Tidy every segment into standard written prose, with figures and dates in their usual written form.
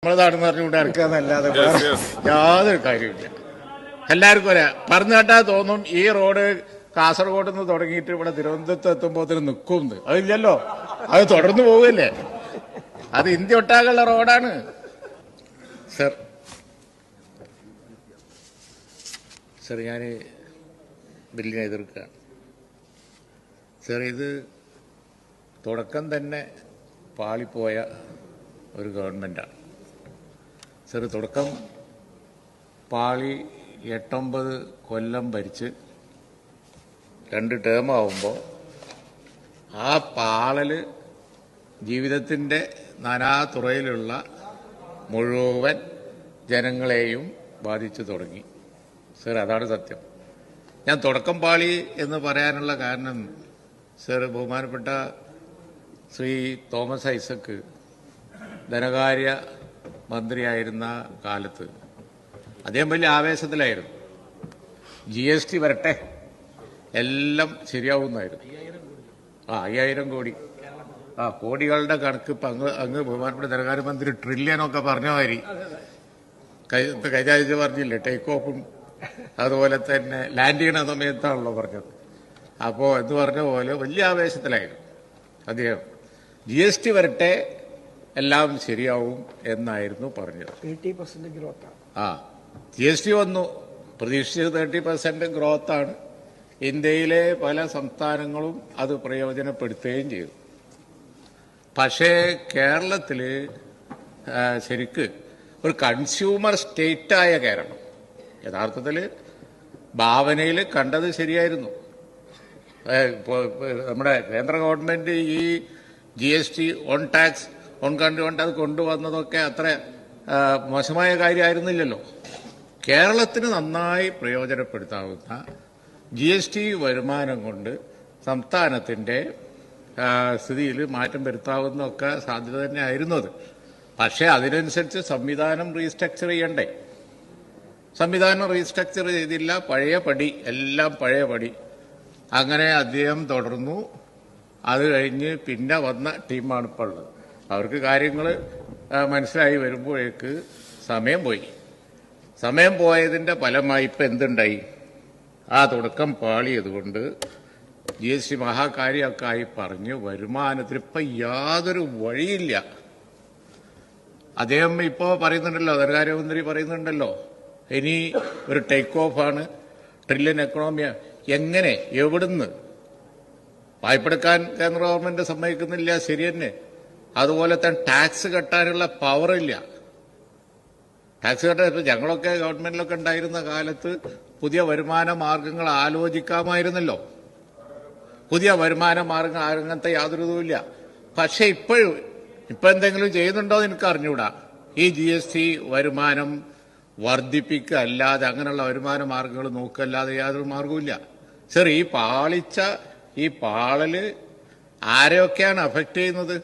നമ്മുടെ നാടെന്ന് പറഞ്ഞുകൊണ്ട് ഇറക്കാന്നല്ലാതെ യാതൊരു കാര്യമില്ല. എല്ലാവർക്കും ഒരേ പറഞ്ഞു കേട്ടാൽ തോന്നും ഈ റോഡ് കാസർഗോഡ് നിന്ന് തുടങ്ങിയിട്ട് ഇവിടെ തിരുവനന്തപുരത്ത് എത്തുമ്പോൾ നിൽക്കും. അതില്ലല്ലോ, അത് തുടർന്ന് പോവുകയല്ലേ. അത് ഇന്ത്യ ഒട്ടാകുള്ള റോഡാണ് സർ. സർ, ഞാൻ ബില്ലിനെ എതിർക്കുകയാണ് സർ. ഇത് തുടക്കം തന്നെ പാളിപ്പോയ ഒരു ഗവൺമെൻറ്റാണ് സർ. തുടക്കം പാളി 8-9 കൊല്ലം ഭരിച്ച് 2 ടേമാവുമ്പോൾ ആ പാളൽ ജീവിതത്തിൻ്റെ നാനാതുറയിലുള്ള മുഴുവൻ ജനങ്ങളെയും ബാധിച്ചു തുടങ്ങി സർ. അതാണ് സത്യം. ഞാൻ തുടക്കം പാളി എന്ന് പറയാനുള്ള കാരണം സർ, ബഹുമാനപ്പെട്ട ശ്രീ തോമസ് ഐസക്ക് ധനകാര്യ മന്ത്രിയായിരുന്ന കാലത്ത് അദ്ദേഹം വലിയ ആവേശത്തിലായിരുന്നു. GST വരട്ടെ, എല്ലാം ശരിയാവുന്നായിരുന്നു. 5000 കോടി കോടികളുടെ കണക്ക് ഇപ്പം അങ്ങ് ബഹുമാനപ്പെട്ട ധനകാര്യമന്ത്രി ട്രില്യനൊക്കെ പറഞ്ഞ മാതിരി കഴിഞ്ഞ ആഴ്ച പറഞ്ഞില്ലേ, ടേക്ക് ഓഫും അതുപോലെ തന്നെ ലാൻഡ് ചെയ്യണ സമയത്താണല്ലോ പറഞ്ഞത്. അപ്പോൾ എന്ന് പറഞ്ഞ പോലെ വലിയ ആവേശത്തിലായിരുന്നു അദ്ദേഹം. GST വരട്ടെ, എല്ലാം ശരിയാവും എന്നായിരുന്നു പറഞ്ഞത്. 30% ഗ്രോത്ത്. GST വന്നു, പ്രതീക്ഷിച്ചത് 30% ഗ്രോത്താണ്. ഇന്ത്യയിലെ പല സംസ്ഥാനങ്ങളും അത് പ്രയോജനപ്പെടുത്തുകയും ചെയ്തു. പക്ഷേ കേരളത്തിൽ ശരിക്ക് ഒരു കൺസ്യൂമർ സ്റ്റേറ്റായ കേരളം യഥാർത്ഥത്തിൽ ഭാവനയിൽ കണ്ടത് ശരിയായിരുന്നു. നമ്മുടെ കേന്ദ്ര ഗവൺമെന്റ് ഈ GST on tax own country കൊണ്ട് അത് കൊണ്ടുവന്നതൊക്കെ അത്ര മോശമായ കാര്യമായിരുന്നില്ലല്ലോ. കേരളത്തിന് നന്നായി പ്രയോജനപ്പെടുത്താവുന്ന GST വരുമാനം കൊണ്ട് സംസ്ഥാനത്തിൻ്റെ സ്ഥിതിയിൽ മാറ്റം വരുത്താവുന്നതൊക്കെ സാധ്യത തന്നെ ആയിരുന്നു അത്. പക്ഷേ അതിനനുസരിച്ച് സംവിധാനം റീസ്ട്രക്ചർ ചെയ്യണ്ടേ? സംവിധാനം റീസ്ട്രക്ചർ ചെയ്തില്ല. പഴയ പടി, എല്ലാം പഴയ പടി. അങ്ങനെ അദ്ദേഹം തുടർന്നു. അത് കഴിഞ്ഞ് പിന്നെ വന്ന ടീമാണ് ഇപ്പോൾ ഉള്ളത്. അവർക്ക് കാര്യങ്ങൾ മനസ്സിലായി വരുമ്പോഴേക്ക് സമയം പോയി. സമയം പോയതിൻ്റെ ഫലമായി ഇപ്പം എന്തുണ്ടായി? ആ തുടക്കം പാളിയതുകൊണ്ട് GST മഹാകാര്യമൊക്കെ ആയി പറഞ്ഞ് വരുമാനത്തിന് ഇപ്പം യാതൊരു വഴിയില്ല. അദ്ദേഹം ഇപ്പോൾ പറയുന്നുണ്ടല്ലോ, ധനകാര്യമന്ത്രി പറയുന്നുണ്ടല്ലോ, ഇനി ഒരു ടേക്ക് ഓഫാണ്, ട്രില്യൺ എക്കണോമിയ. എങ്ങനെ, എവിടുന്ന്? വായ്പെടുക്കാൻ കേന്ദ്ര ഗവൺമെന്റ് സമ്മതിക്കുന്നില്ല, ശരി തന്നെ. അതുപോലെ തന്നെ ടാക്സ് കെട്ടാനുള്ള പവറില്ല. ടാക്സ് കെട്ടാൻ ഇപ്പം ഞങ്ങളൊക്കെ ഗവൺമെന്റിലൊക്കെ ഉണ്ടായിരുന്ന കാലത്ത് പുതിയ വരുമാന മാർഗങ്ങൾ ആലോചിക്കാമായിരുന്നല്ലോ. പുതിയ വരുമാന മാർഗം അങ്ങനത്തെ യാതൊരു ഇതുമില്ല. പക്ഷെ ഇപ്പം എന്തെങ്കിലും ചെയ്യുന്നുണ്ടോ എന്ന് എനിക്ക് അറിഞ്ഞൂടാ. ഈ GST വരുമാനം വർദ്ധിപ്പിക്കുക അല്ലാതെ, അങ്ങനെയുള്ള വരുമാന മാർഗങ്ങൾ നോക്കല്ലാതെ യാതൊരു മാർഗവുമില്ല സർ. ഈ പാളല് ആരെയൊക്കെയാണ് അഫക്റ്റ് ചെയ്യുന്നത്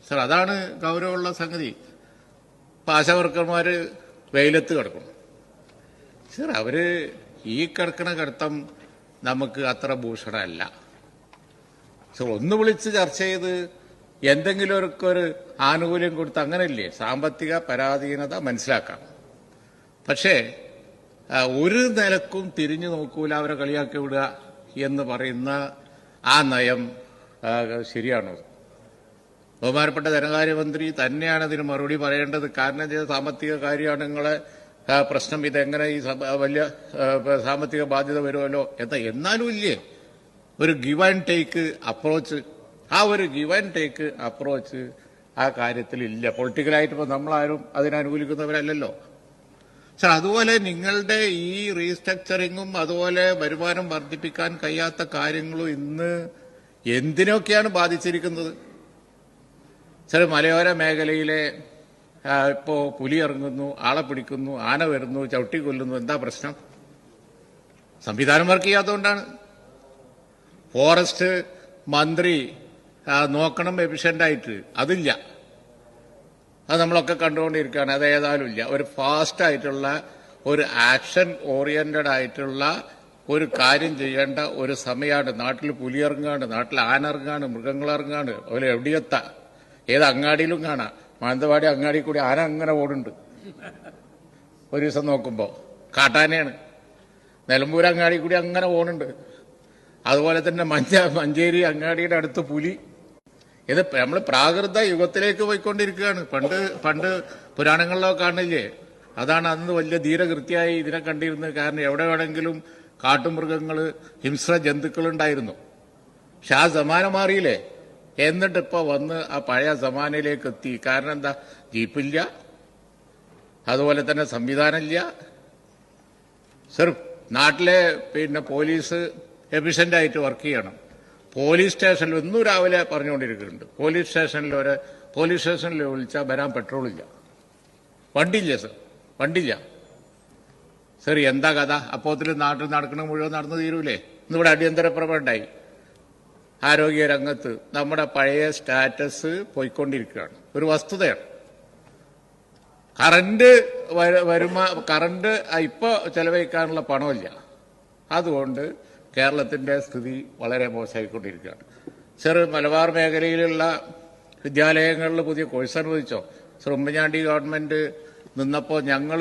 സർ? അതാണ് ഗൗരവമുള്ള സംഗതി. ആശാവർക്കർമാർ വെയിലത്ത് കിടക്കണം സർ. അവര് ഈ കിടക്കണ കിടത്തം നമുക്ക് അത്ര ഭൂഷണമല്ല സർ. ഒന്ന് വിളിച്ച് ചർച്ച ചെയ്ത് എന്തെങ്കിലും ഒരു ആനുകൂല്യം കൊടുത്ത് അങ്ങനെയല്ലേ സാമ്പത്തിക പരാധീനത മനസ്സിലാക്കാം. പക്ഷേ ഒരു നിലക്കും തിരിഞ്ഞു നോക്കൂല, അവരെ കളിയാക്കി വിടുക എന്ന് പറയുന്ന ആ നയം ശരിയാണോ? ബഹുമാനപ്പെട്ട ധനകാര്യമന്ത്രി തന്നെയാണ് അതിന് മറുപടി പറയേണ്ടത്. കാരണം ചെയ്ത സാമ്പത്തിക കാര്യമാണ് നിങ്ങളെ പ്രശ്നം. ഇതെങ്ങനെ ഈ വലിയ സാമ്പത്തിക ബാധ്യത വരുമല്ലോ എന്നാലും ഇല്ലേ ഒരു ഗിവ് ആൻഡ് ടേക്ക് അപ്രോച്ച്? ആ ഒരു ഗിവ് ആൻഡ് ടേക്ക് അപ്രോച്ച് ആ കാര്യത്തിൽ ഇല്ല. പൊളിറ്റിക്കലായിട്ട് ഇപ്പോൾ നമ്മളാരും അതിനനുകൂലിക്കുന്നവരല്ലല്ലോ സർ. അതുപോലെ നിങ്ങളുടെ ഈ റീസ്ട്രക്ചറിങ്ങും അതുപോലെ വരുമാനം വർദ്ധിപ്പിക്കാൻ കഴിയാത്ത കാര്യങ്ങളും ഇന്ന് എന്തിനൊക്കെയാണ് ബാധിച്ചിരിക്കുന്നത് സർ? മലയോര മേഖലയിലെ ഇപ്പോൾ പുലി ഇറങ്ങുന്നു, ആളെ പിടിക്കുന്നു, ആന വരുന്നു, ചവിട്ടി കൊല്ലുന്നു. എന്താ പ്രശ്നം? സംവിധാനം വർക്ക് ചെയ്യാത്തതുകൊണ്ടാണ്. ഫോറസ്റ്റ് മന്ത്രി നോക്കണം എഫിഷ്യൻ്റായിട്ട്, അതില്ല. അത് നമ്മളൊക്കെ കണ്ടുകൊണ്ടിരിക്കുകയാണ്. അത് ഏതായാലും ഇല്ല. ഒരു ഫാസ്റ്റായിട്ടുള്ള ഒരു ആക്ഷൻ ഓറിയന്റഡ് ആയിട്ടുള്ള ഒരു കാര്യം ചെയ്യേണ്ട ഒരു സമയമാണ്. നാട്ടിൽ പുലിയിറങ്ങാണ്, നാട്ടിൽ ആന ഇറങ്ങാണ്, മൃഗങ്ങളിറങ്ങാണ്. അതുപോലെ എവിടെയെത്താം, ഏത് അങ്ങാടിയിലും കാണാം. മാനന്തവാടി അങ്ങാടി കൂടി ആന അങ്ങനെ ഓടുന്നുണ്ട്. ഒരു ദിവസം നോക്കുമ്പോൾ കാട്ടാനയാണ്. നിലമ്പൂർ അങ്ങാടി കൂടി അങ്ങനെ ഓടുന്നുണ്ട്. അതുപോലെ തന്നെ മഞ്ചേരി അങ്ങാടിയുടെ അടുത്ത് പുലി. ഇത് നമ്മൾ പ്രാകൃത യുഗത്തിലേക്ക് പോയിക്കൊണ്ടിരിക്കുകയാണ്. പണ്ട് പുരാണങ്ങളിലൊക്കെ കാണില്ലേ, അതാണ് അന്ന് വലിയ ധീരകൃത്യമായി ഇതിനെ കണ്ടിരുന്നത്. കാരണം എവിടെ വേണമെങ്കിലും കാട്ടുമൃഗങ്ങൾ, ഹിംസ്ര ജന്തുക്കളുണ്ടായിരുന്നു. പക്ഷെ ആ സമാനം മാറിയില്ലേ. എന്നിട്ടിപ്പോ വന്ന് ആ പഴയ സമാനയിലേക്ക് എത്തി. കാരണം എന്താ? ജീപ്പില്ല, അതുപോലെ തന്നെ സംവിധാനമില്ല. സർ, നാട്ടിലെ പോലീസ് എഫിഷ്യന്റ് ആയിട്ട് വർക്ക് ചെയ്യണം. പോലീസ് സ്റ്റേഷനിൽ ഇന്നും രാവിലെ പറഞ്ഞുകൊണ്ടിരിക്കുന്നുണ്ട്, പോലീസ് സ്റ്റേഷനിൽ വിളിച്ചാൽ വരാൻ പെട്രോളില്ല, വണ്ടിയില്ല സർ, വണ്ടിയില്ല. സർ, എന്താ കഥ? അപ്പോത്തിൽ നാട്ടിൽ നടക്കണ മുഴുവൻ നടന്നു തീരൂലേ? ഇന്നിവിടെ അടിയന്തര പ്രമേയം ഉണ്ടായി. ആരോഗ്യ രംഗത്ത് നമ്മുടെ പഴയ സ്റ്റാറ്റസ് പോയിക്കൊണ്ടിരിക്കുകയാണ്. ഒരു വസ്തുതയാണ്. കറണ്ട് ഇപ്പൊ ചെലവഴിക്കാനുള്ള പണമില്ല. അതുകൊണ്ട് കേരളത്തിന്റെ സ്ഥിതി വളരെ മോശമായിക്കൊണ്ടിരിക്കുകയാണ്. മലബാർ മേഖലയിലുള്ള വിദ്യാലയങ്ങളിൽ പുതിയ കോഴ്സ് അനുവദിച്ചോ? ഉമ്മൻചാണ്ടി ഗവൺമെന്റ് നിന്നപ്പോൾ ഞങ്ങൾ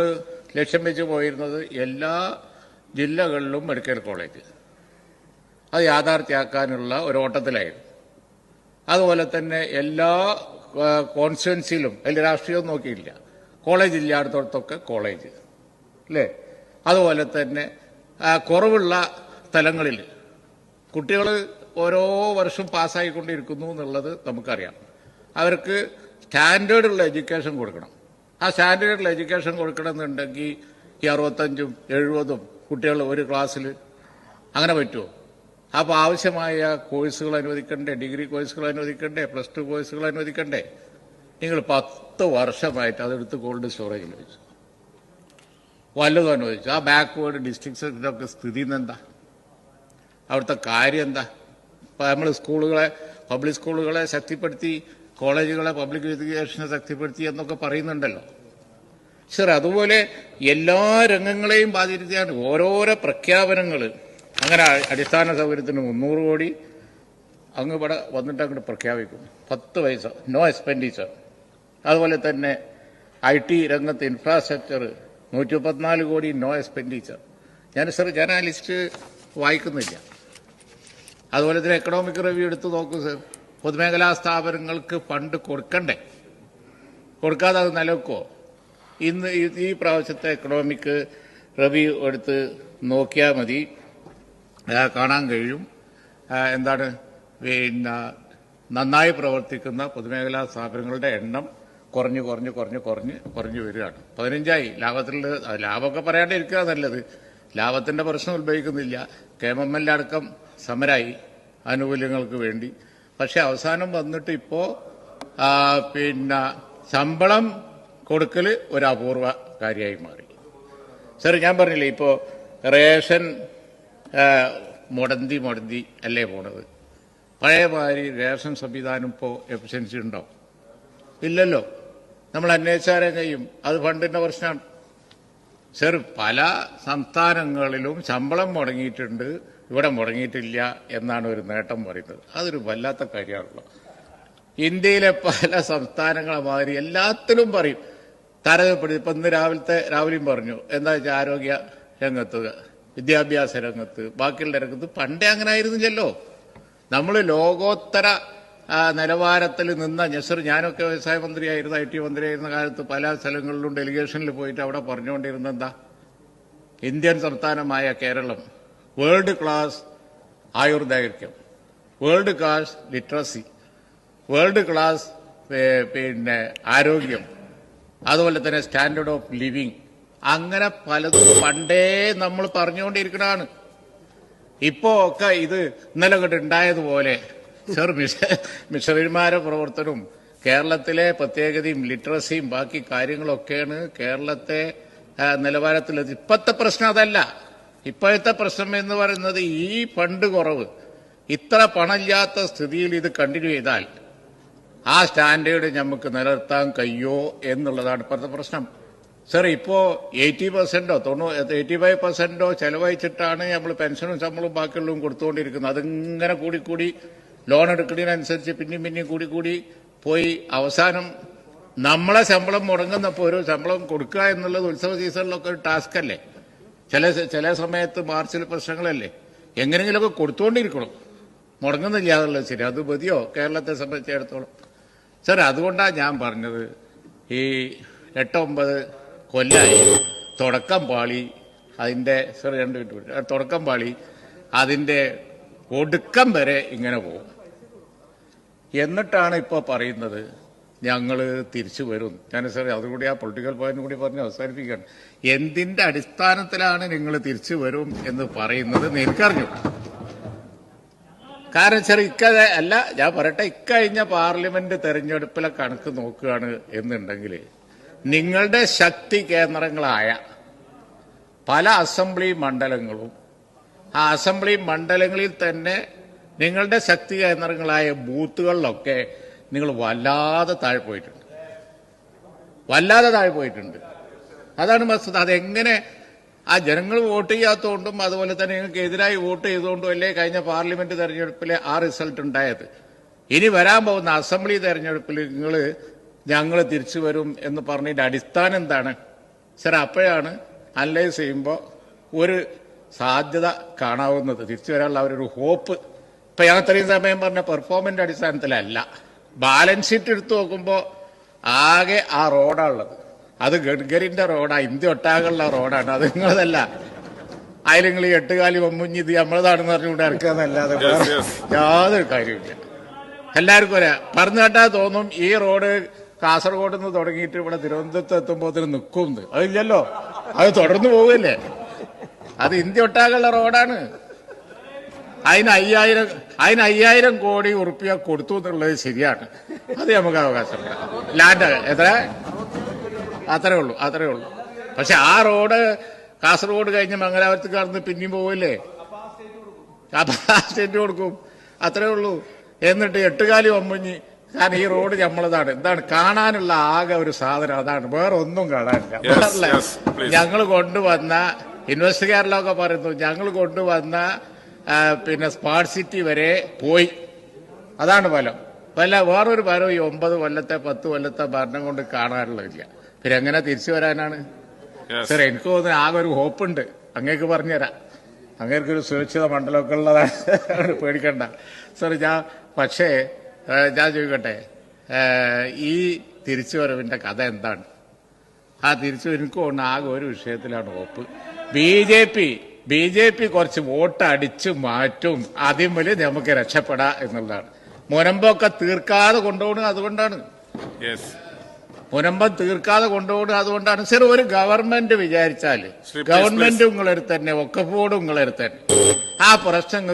ലക്ഷ്യം വെച്ച് പോയിരുന്നത് എല്ലാ ജില്ലകളിലും മെഡിക്കൽ കോളേജ്. അത് യാഥാർത്ഥ്യമാക്കാനുള്ള ഒരു ഓട്ടത്തിലായിരുന്നു. അതുപോലെ തന്നെ എല്ലാ കോൺസ്റ്റിറ്റ്യുവൻസിയിലും അതിൽ രാഷ്ട്രീയം നോക്കിയില്ല, കോളേജ് ഇല്ലാത്തടത്തൊക്കെ കോളേജ് അല്ലേ. അതുപോലെ തന്നെ കുറവുള്ള സ്ഥലങ്ങളിൽ കുട്ടികൾ ഓരോ വർഷം പാസ്സായിക്കൊണ്ടിരിക്കുന്നു എന്നുള്ളത് നമുക്കറിയാം. അവർക്ക് സ്റ്റാൻഡേർഡുള്ള എഡ്യൂക്കേഷൻ കൊടുക്കണം. ആ സ്റ്റാൻഡേർഡുള്ള എഡ്യൂക്കേഷൻ കൊടുക്കണമെന്നുണ്ടെങ്കിൽ ഈ 65ഉം 70ഉം കുട്ടികൾ ഒരു ക്ലാസ്സിൽ അങ്ങനെ പറ്റുമോ? അപ്പോൾ ആവശ്യമായ കോഴ്സുകൾ അനുവദിക്കണ്ടേ? ഡിഗ്രി കോഴ്സുകൾ അനുവദിക്കണ്ടേ? +2 കോഴ്സുകൾ അനുവദിക്കണ്ടേ? നിങ്ങൾ 10 വർഷമായിട്ട് അതെടുത്ത് കോൾഡ് സ്റ്റോറേജിൽ വെച്ചു, വല്ലതും അനുവദിച്ചു. ആ ബാക്ക്വേർഡ് ഡിസ്ട്രിക്ട്സിൻ്റെയൊക്കെ സ്ഥിതി എന്താ? അവിടുത്തെ കാര്യം എന്താ? ഇപ്പം നമ്മൾ പബ്ലിക് സ്കൂളുകളെ ശക്തിപ്പെടുത്തി, കോളേജുകളെ പബ്ലിക് എഡ്യൂക്കേഷനെ ശക്തിപ്പെടുത്തി എന്നൊക്കെ പറയുന്നുണ്ടല്ലോ. സർ, അതുപോലെ എല്ലാ രംഗങ്ങളെയും ബാധിക്കുകയാണ് ഓരോരോ പ്രഖ്യാപനങ്ങൾ. അങ്ങനെ അടിസ്ഥാന സൗകര്യത്തിന് 300 കോടി അങ്ങ് ഇവിടെ വന്നിട്ട് അങ്ങോട്ട് പ്രഖ്യാപിക്കും. 10 പൈസ നോ എക്സ്പെൻഡിച്ചർ. അതുപോലെ തന്നെ IT രംഗത്ത് ഇൻഫ്രാസ്ട്രക്ചർ 114 കോടി നോ എക്സ്പെൻഡിച്ചർ. ഞാൻ ആ ലിസ്റ്റ് വായിക്കുന്നില്ല. അതുപോലെ തന്നെ എക്കണോമിക് റിവ്യൂ എടുത്ത് നോക്കൂ സർ. പൊതുമേഖലാ സ്ഥാപനങ്ങൾക്ക് ഫണ്ട് കൊടുക്കാതെ അത് നിലനിൽക്കുമോ? ഇന്ന് ഈ പ്രാവശ്യത്തെ എക്കണോമിക് റിവ്യൂ എടുത്ത് നോക്കിയാൽ മതി, കാണാൻ കഴിയും. എന്താണ് നന്നായി പ്രവർത്തിക്കുന്ന പൊതുമേഖലാ സ്ഥാപനങ്ങളുടെ എണ്ണം കുറഞ്ഞു വരികയാണ്. 15ആയി. ലാഭമൊക്കെ പറയാണ്ടിരിക്കുക നല്ലത്. ലാഭത്തിന്റെ പ്രശ്നം ഉത്ഭവിക്കുന്നില്ല. KMML അടക്കം സമരായി ആനുകൂല്യങ്ങൾക്ക് വേണ്ടി. പക്ഷെ അവസാനം വന്നിട്ട് ഇപ്പോ ശമ്പളം കൊടുക്കൽ ഒരു അപൂർവ കാര്യമായി മാറി. സർ, ഞാൻ പറഞ്ഞില്ലേ, ഇപ്പോ റേഷൻ മുടന്തി അല്ലേ പോണത്. പഴയ മാതിരി റേഷൻ സംവിധാനം ഇപ്പോൾ എഫിഷ്യൻസി ഉണ്ടോ? ഇല്ലല്ലോ. നമ്മൾ അന്വേഷിച്ചാലും കഴിയും, അത് ഫണ്ടിന്റെ പ്രശ്നമാണ്. സർ, പല സംസ്ഥാനങ്ങളിലും ശമ്പളം മുടങ്ങിയിട്ടുണ്ട്, ഇവിടെ മുടങ്ങിയിട്ടില്ല എന്നാണ് ഒരു നേട്ടം പറയുന്നത്. അതൊരു വല്ലാത്ത കാര്യമാണല്ലോ. ഇന്ത്യയിലെ പല സംസ്ഥാനങ്ങളെ മാതിരി എല്ലാത്തിലും പറയും താരതമ്യപ്പെടുത്തി. ഇപ്പം ഇന്ന് രാവിലെയും പറഞ്ഞു, എന്താ വെച്ചാൽ ആരോഗ്യ രംഗത്ത്, വിദ്യാഭ്യാസ രംഗത്ത്, ബാക്കിയുള്ള രംഗത്ത് പണ്ടേ അങ്ങനെ ആയിരുന്നില്ലല്ലോ. നമ്മൾ ലോകോത്തര നിലവാരത്തിൽ നിന്ന ഞാനൊക്കെ വ്യവസായ മന്ത്രിയായിരുന്നു, IT മന്ത്രിയായിരുന്ന കാലത്ത് പല സ്ഥലങ്ങളിലും ഡെലിഗേഷനിൽ പോയിട്ട് അവിടെ പറഞ്ഞുകൊണ്ടിരുന്ന എന്താ? ഇന്ത്യൻ സംസ്ഥാനമായ കേരളം വേൾഡ് ക്ലാസ് ആയുർദൈർഘ്യം, world class literacy, world class ആരോഗ്യം, അതുപോലെ തന്നെ സ്റ്റാൻഡേർഡ് ഓഫ് ലിവിങ്, അങ്ങനെ പലതും പണ്ടേ നമ്മൾ പറഞ്ഞുകൊണ്ടിരിക്കുന്നതാണ്. ഇപ്പോ ഒക്കെ ഇത് ഇന്നലെ കൊണ്ട് ഉണ്ടായതുപോലെ സർ, മിഷണറിമാരുടെ പ്രവർത്തനവും കേരളത്തിലെ പ്രത്യേകതയും ലിറ്ററസിയും ബാക്കി കാര്യങ്ങളൊക്കെയാണ് കേരളത്തെ നിലവാരത്തിലെത്തി. ഇപ്പോഴത്തെ പ്രശ്നം അതല്ല. ഇപ്പോഴത്തെ പ്രശ്നം എന്ന് പറയുന്നത് ഈ ഫണ്ട് കുറവ്. ഇത്ര പണമില്ലാത്ത സ്ഥിതിയിൽ ഇത് കണ്ടിന്യൂ ചെയ്താൽ ആ സ്റ്റാൻഡേർഡ് നമുക്ക് നിലനിർത്താൻ കഴിയോ എന്നുള്ളതാണ് ഇപ്പോഴത്തെ പ്രശ്നം. സർ, ഇപ്പോ 80%ഓ 85%ഓ ചെലവഴിച്ചിട്ടാണ് നമ്മൾ പെൻഷനും ശമ്പളവും ബാക്കിയുള്ളതും കൊടുത്തുകൊണ്ടിരിക്കുന്നത്. അതിങ്ങനെ കൂടി ലോൺ എടുക്കുന്നതിനനുസരിച്ച് പിന്നെയും കൂടി പോയി അവസാനം നമ്മളെ ശമ്പളം മുടങ്ങുന്നപ്പോൾ ഒരു ശമ്പളം കൊടുക്കുക എന്നുള്ളത് ഉത്സവ സീസണിലൊക്കെ ഒരു ടാസ്ക് അല്ലേ? ചില സമയത്ത് മാർച്ചിൽ പ്രശ്നങ്ങളല്ലേ? എങ്ങനെയെങ്കിലുമൊക്കെ കൊടുത്തുകൊണ്ടിരിക്കണം. മുടങ്ങുന്നില്ല എന്നുള്ളത് ശരി. അത് മതിയോ കേരളത്തെ സംബന്ധിച്ചിടത്തോളം? സർ, അതുകൊണ്ടാണ് ഞാൻ പറഞ്ഞത്, ഈ 8-9 കൊല്ലായി തുടക്കം പാളി, അതിൻ്റെ സർ 2 മിനിറ്റ് തുടക്കം പാളി, അതിൻ്റെ ഒടുക്കം വരെ ഇങ്ങനെ പോകും. എന്നിട്ടാണ് ഇപ്പോൾ പറയുന്നത് ഞങ്ങൾ തിരിച്ചു വരും. ഞാൻ സാർ അതുകൂടി ആ പൊളിറ്റിക്കൽ പോയിന്റ് കൂടി പറഞ്ഞ് അവസാനിപ്പിക്കുകയാണ്. എന്തിന്റെ അടിസ്ഥാനത്തിലാണ് നിങ്ങൾ തിരിച്ചു വരും എന്ന് പറയുന്നത് എനിക്കറിഞ്ഞു. കാരണം സാർ അല്ല, ഞാൻ പറയട്ടെ, ഇക്കഴിഞ്ഞ പാർലമെന്റ് തെരഞ്ഞെടുപ്പിലെ കണക്ക് നോക്കുകയാണ് എന്നുണ്ടെങ്കിൽ നിങ്ങളുടെ ശക്തി കേന്ദ്രങ്ങളായ പല അസംബ്ലി മണ്ഡലങ്ങളും, ആ അസംബ്ലി മണ്ഡലങ്ങളിൽ തന്നെ നിങ്ങളുടെ ശക്തി കേന്ദ്രങ്ങളായ ബൂത്തുകളിലൊക്കെ നിങ്ങൾ വല്ലാതെ താഴെ പോയിട്ടുണ്ട്. അതാണ് വസ്തുത. അതെങ്ങനെ ആ ജനങ്ങൾ വോട്ട് ചെയ്യാത്തതുകൊണ്ടും അതുപോലെ തന്നെ നിങ്ങൾക്ക് എതിരായി വോട്ട് ചെയ്തുകൊണ്ടും അല്ലേ കഴിഞ്ഞ പാർലമെന്റ് തെരഞ്ഞെടുപ്പിലെ ആ റിസൾട്ട് ഉണ്ടായത്. ഇനി വരാൻ പോകുന്ന അസംബ്ലി തെരഞ്ഞെടുപ്പിൽ ഞങ്ങൾ തിരിച്ചു വരും എന്ന് പറഞ്ഞതിന്റെ അടിസ്ഥാനം എന്താണ് സർ? അപ്പോഴാണ് അനലൈസ് ചെയ്യുമ്പോൾ ഒരു സാധ്യത കാണാവുന്നത്, തിരിച്ചു വരാനുള്ള അവരൊരു ഹോപ്പ്. ഇപ്പൊ ഞാൻ ഇത്രയും സമയം പറഞ്ഞ പെർഫോമൻസിന്റെ അടിസ്ഥാനത്തിലല്ല, ബാലൻസ് ഷീറ്റ് എടുത്തു നോക്കുമ്പോൾ ആകെ ആ റോഡാണുള്ളത്. അത് ഗഡ്കരിന്റെ റോഡാണ്, ഇന്ത്യ ഒട്ടാകുള്ള റോഡാണ്. അത് നിങ്ങളതല്ല. അതിൽ നിങ്ങൾ 8 കാലി വമ്മുഞ്ഞി ഇത് നമ്മളതാണെന്ന് പറഞ്ഞുകൊണ്ട് ഇറക്കാന്നല്ലാതെ യാതൊരു കാര്യമില്ല. എല്ലാവർക്കും പറഞ്ഞു കേട്ടാ തോന്നും ഈ റോഡ് കാസർഗോഡ് നിന്ന് തുടങ്ങിയിട്ട് ഇവിടെ തിരുവനന്തപുരത്ത് എത്തുമ്പോൾ നിൽക്കും. അതില്ലല്ലോ, അത് തുടർന്ന് പോവില്ലേ. അത് ഇന്ത്യ ഒട്ടാകുള്ള റോഡാണ്. അതിന് 5000 കോടി ഉറുപ്പിക കൊടുത്തു എന്നുള്ളത് ശരിയാണ്. അത് നമുക്ക് അവകാശമില്ല. ലാൻഡ് എത്ര? അത്രേ ഉള്ളൂ. പക്ഷെ ആ റോഡ് കാസർഗോഡ് കഴിഞ്ഞ് മംഗലാപുരത്ത് കടന്ന് പിന്നെയും പോവില്ലേ? സ്റ്റേറ്റ് കൊടുക്കും. അത്രേ ഉള്ളൂ. എന്നിട്ട് 8 കാലി വമ്പഞ്ഞി. കാരണം ഈ റോഡ് നമ്മളതാണ്. എന്താണ് കാണാനുള്ള ആകെ ഒരു സാധനം അതാണ്, വേറെ ഒന്നും കാണാനില്ല. ഞങ്ങൾ കൊണ്ടുവന്ന ഇൻവെസ്റ്റ് കേരളമൊക്കെ പറയുന്നു, ഞങ്ങൾ കൊണ്ടുവന്ന പിന്നെ സ്മാർട്ട് സിറ്റി വരെ പോയി. അതാണ് ഫലം. വേറൊരു ഫലം ഈ 9 കൊല്ലത്തെ 10 കൊല്ലത്തെ ഭരണം കൊണ്ട് കാണാനുള്ളതില്ല. പിന്നെ എങ്ങനെ തിരിച്ചു വരാനാണ് സർ? എനിക്ക് തോന്നുന്നു ആകെ ഒരു ഹോപ്പുണ്ട്. അങ്ങേക്ക് പറഞ്ഞുതരാം. അങ്ങേക്കൊരു സുരക്ഷിത മണ്ഡലമൊക്കെ ഉള്ളതാണ്, പേടിക്കണ്ട സർ. പക്ഷേ ഞാൻ ചോദിക്കട്ടെ, ഈ തിരിച്ചുവരവിന്റെ കഥ എന്താണ്? ആ എനിക്ക് തോന്നുന്നു ആകെ ഒരു വിഷയത്തിലാണ് ഹോപ്പ്. ബി ജെ പി കുറച്ച് വോട്ട് അടിച്ചു മാറ്റും, അതിന്മേൽ നമുക്ക് രക്ഷപ്പെടാം എന്നുള്ളതാണ്. മുനമ്പൊക്കെ തീർക്കാതെ കൊണ്ടുപോകുന്നത് അതുകൊണ്ടാണ്. മുനമ്പം തീർക്കാതെ കൊണ്ടുപോകുന്നത് അതുകൊണ്ടാണ് സർ. ഒരു ഗവൺമെന്റ് വിചാരിച്ചാൽ ഗവൺമെന്റ് നിങ്ങളെടുത്ത് തന്നെ, ഒക്കപ്പോടും നിങ്ങളെടുത്ത് തന്നെ ആ പ്രശ്നങ്ങൾ